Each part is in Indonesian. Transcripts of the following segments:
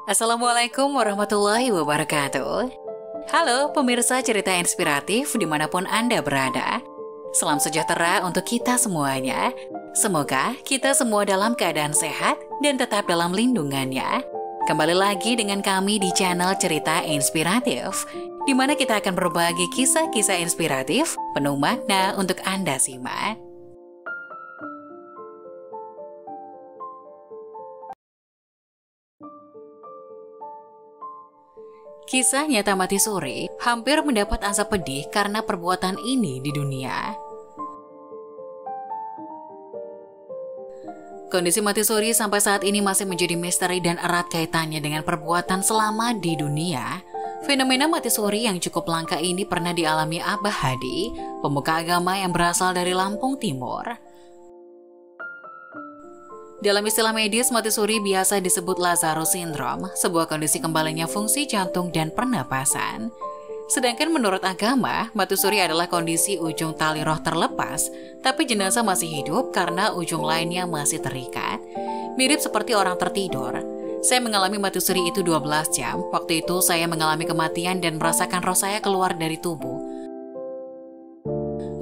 Assalamualaikum warahmatullahi wabarakatuh. Halo pemirsa cerita inspiratif dimanapun Anda berada. Salam sejahtera untuk kita semuanya. Semoga kita semua dalam keadaan sehat dan tetap dalam lindungannya. Kembali lagi dengan kami di channel Cerita Inspiratif, di mana kita akan berbagi kisah-kisah inspiratif penuh makna untuk Anda simak. Kisah nyata Mati Suri hampir mendapat ansap pedih karena perbuatan ini di dunia. Kondisi Mati Suri sampai saat ini masih menjadi misteri dan erat kaitannya dengan perbuatan selama di dunia. Fenomena Mati Suri yang cukup langka ini pernah dialami Abah Hadi, pemuka agama yang berasal dari Lampung Timur. Dalam istilah medis, Mati Suri biasa disebut Lazarus Syndrome, sebuah kondisi kembalinya fungsi jantung dan pernapasan. Sedangkan menurut agama, Mati Suri adalah kondisi ujung tali roh terlepas, tapi jenazah masih hidup karena ujung lainnya masih terikat. Mirip seperti orang tertidur. Saya mengalami Mati Suri itu 12 jam. Waktu itu saya mengalami kematian dan merasakan roh saya keluar dari tubuh.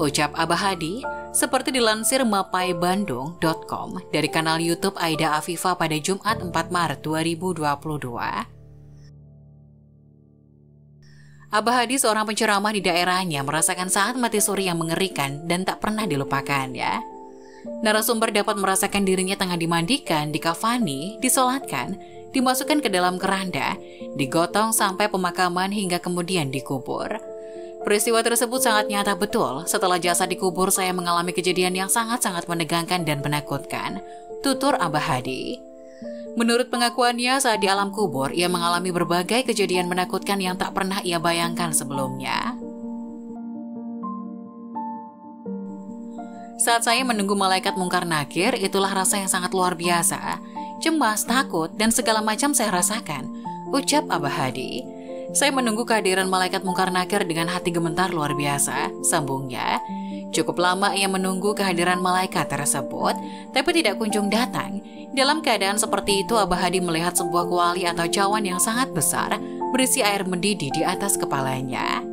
Ucap Abah Hadi, seperti dilansir mapaibandung.com dari kanal YouTube Aida Afifa pada Jumat 4 Maret 2022. Abah Hadi, seorang penceramah di daerahnya, merasakan saat Mati Suri yang mengerikan dan tak pernah dilupakannya. Narasumber dapat merasakan dirinya tengah dimandikan, dikafani, disolatkan, dimasukkan ke dalam keranda, digotong sampai pemakaman hingga kemudian dikubur. Peristiwa tersebut sangat nyata betul. Setelah jasad dikubur, saya mengalami kejadian yang sangat-sangat menegangkan dan menakutkan, tutur Abah Hadi. Menurut pengakuannya, saat di alam kubur, ia mengalami berbagai kejadian menakutkan yang tak pernah ia bayangkan sebelumnya. Saat saya menunggu malaikat mungkar nakir, itulah rasa yang sangat luar biasa. Cemas, takut, dan segala macam saya rasakan, ucap Abah Hadi. Saya menunggu kehadiran malaikat mungkar nakir dengan hati gemetar luar biasa, sambungnya. Cukup lama ia menunggu kehadiran malaikat tersebut, tapi tidak kunjung datang. Dalam keadaan seperti itu, Abah Hadi melihat sebuah kuali atau cawan yang sangat besar, berisi air mendidih di atas kepalanya.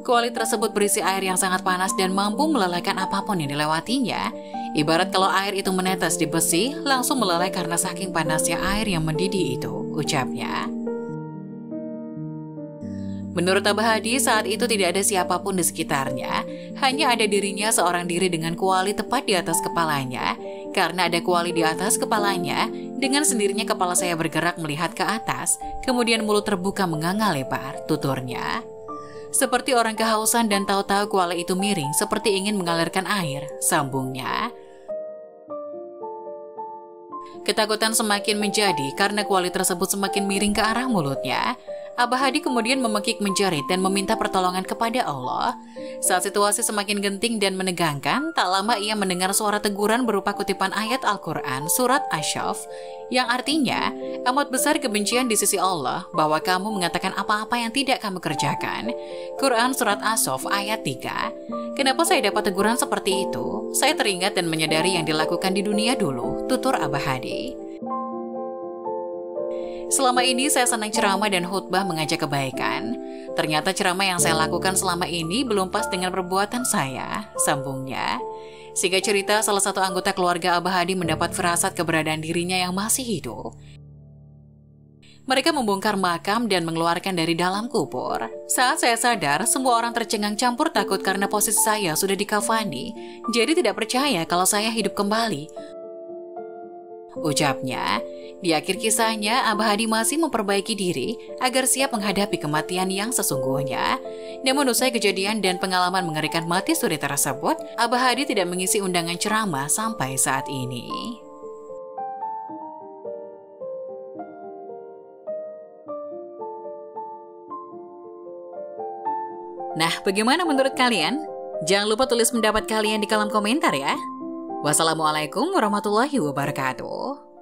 Kuali tersebut berisi air yang sangat panas dan mampu melelehkan apapun yang dilewatinya. Ibarat kalau air itu menetes di besi, langsung meleleh karena saking panasnya air yang mendidih itu, ucapnya. Menurut Abah Hadi, saat itu tidak ada siapapun di sekitarnya, hanya ada dirinya seorang diri dengan kuali tepat di atas kepalanya. Karena ada kuali di atas kepalanya, dengan sendirinya kepala saya bergerak melihat ke atas, kemudian mulut terbuka menganga lebar, tuturnya. Seperti orang kehausan dan tahu-tahu kuali itu miring seperti ingin mengalirkan air, sambungnya. Ketakutan semakin menjadi karena kuali tersebut semakin miring ke arah mulutnya. Abah Hadi kemudian memekik menjerit dan meminta pertolongan kepada Allah. Saat situasi semakin genting dan menegangkan, tak lama ia mendengar suara teguran berupa kutipan ayat Al-Quran surat Asy-Syaff, yang artinya, amat besar kebencian di sisi Allah bahwa kamu mengatakan apa-apa yang tidak kamu kerjakan. Quran surat Asy-Syaff ayat 3. Kenapa saya dapat teguran seperti itu? Saya teringat dan menyadari yang dilakukan di dunia dulu, tutur Abah Hadi. Selama ini saya senang ceramah dan khutbah mengajak kebaikan. Ternyata ceramah yang saya lakukan selama ini belum pas dengan perbuatan saya, sambungnya. Singkat cerita, salah satu anggota keluarga Abah Hadi mendapat firasat keberadaan dirinya yang masih hidup. Mereka membongkar makam dan mengeluarkan dari dalam kubur. Saat saya sadar, semua orang tercengang campur takut karena posisi saya sudah dikafani, jadi tidak percaya kalau saya hidup kembali, ucapnya. Di akhir kisahnya, Abah Hadi masih memperbaiki diri agar siap menghadapi kematian yang sesungguhnya. Namun usai kejadian dan pengalaman mengerikan Mati Suri tersebut, Abah Hadi tidak mengisi undangan ceramah sampai saat ini. Nah, bagaimana menurut kalian? Jangan lupa tulis pendapat kalian di kolom komentar ya. Wassalamualaikum warahmatullahi wabarakatuh.